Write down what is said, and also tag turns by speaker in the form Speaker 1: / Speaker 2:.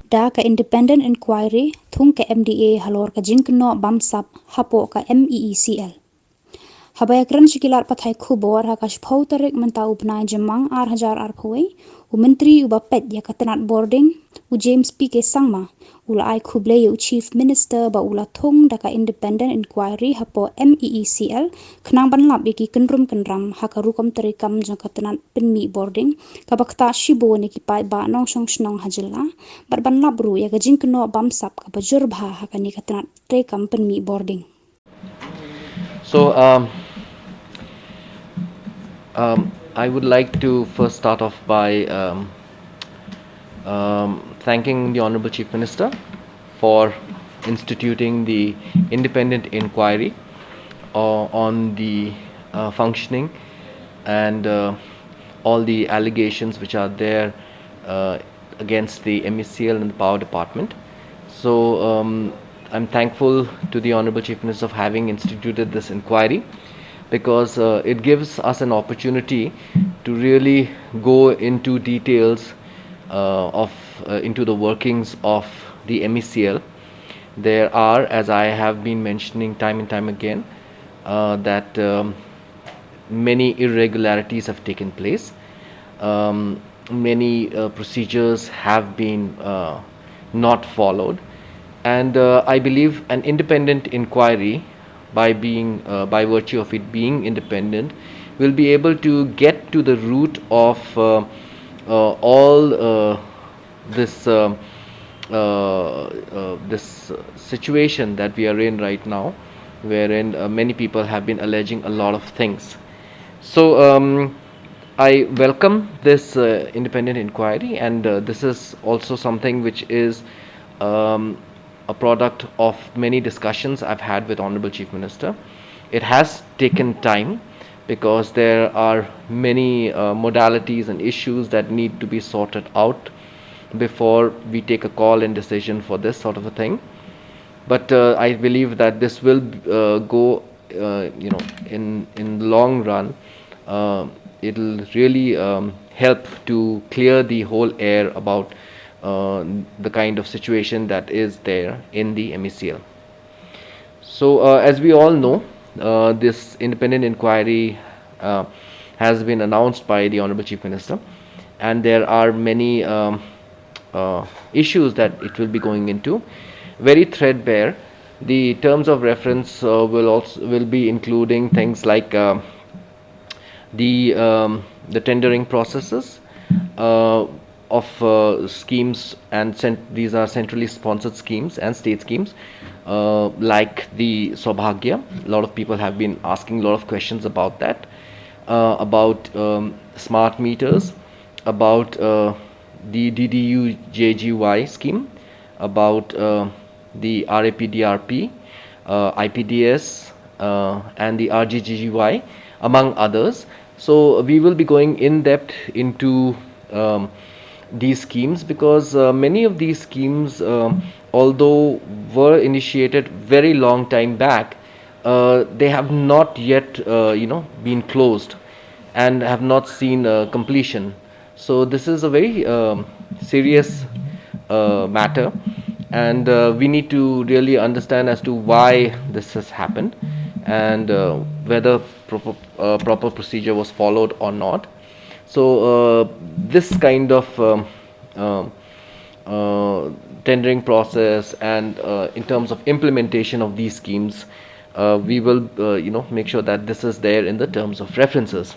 Speaker 1: Da ka independent inquiry thung ka MDA halor ka jingkynnoh bamsap hapoh ka MEECL. Habayakran shikilar pathai khubor hakash phau tarik mentau upnai jemang 8,000 arphoi u menteri u bapet ya katanat boarding u James P.K. Sangma ula ai khuble u chief minister ba ula thung daka independent inquiry hapo MEECL khnang banlap yaki kenrum kenram hakarukom tarikam jang katanat penmi boarding kabakta shibo ni ki pai ba nong shong shnong hajilla bar banlap ru ya jingkynnoh bamsap ka bajur bha hakani katanat tarikam penmi boarding.
Speaker 2: So I would like to first start off by thanking the Honorable Chief Minister for instituting the independent inquiry on the functioning and all the allegations which are there against the MEECL and the Power Department. So I'm thankful to the Honorable Chief Minister of having instituted this inquiry, because it gives us an opportunity to really go into details into the workings of the MEECL. There are, as I have been mentioning time and time again, that many irregularities have taken place. Many procedures have been not followed, and I believe an independent inquiry, by virtue of it being independent, will be able to get to the root of all this situation that we are in right now, wherein many people have been alleging a lot of things. So I welcome this independent inquiry, and this is also something which is a product of many discussions I've had with Honorable Chief Minister. It has taken time, because there are many modalities and issues that need to be sorted out before we take a call and decision for this sort of a thing. But I believe that this will go, in the long run, it'll really help to clear the whole air about the kind of situation that is there in the MEECL. So as we all know, this independent inquiry has been announced by the Honorable Chief Minister, and there are many issues that it will be going into. Very threadbare. The terms of reference will be including things like the tendering processes of schemes, and these are centrally sponsored schemes and state schemes, like the Saubhagya. A lot of people have been asking a lot of questions about that, about smart meters, about the DDU-JGY scheme, about the RAPDRP, IPDS, and the RGGGY, among others. So we will be going in depth into these schemes, because many of these schemes, although were initiated very long time back, they have not yet been closed and have not seen completion. So this is a very serious matter, and we need to really understand as to why this has happened, and whether proper procedure was followed or not. So this kind of tendering process, and in terms of implementation of these schemes, we will make sure that this is there in the terms of references.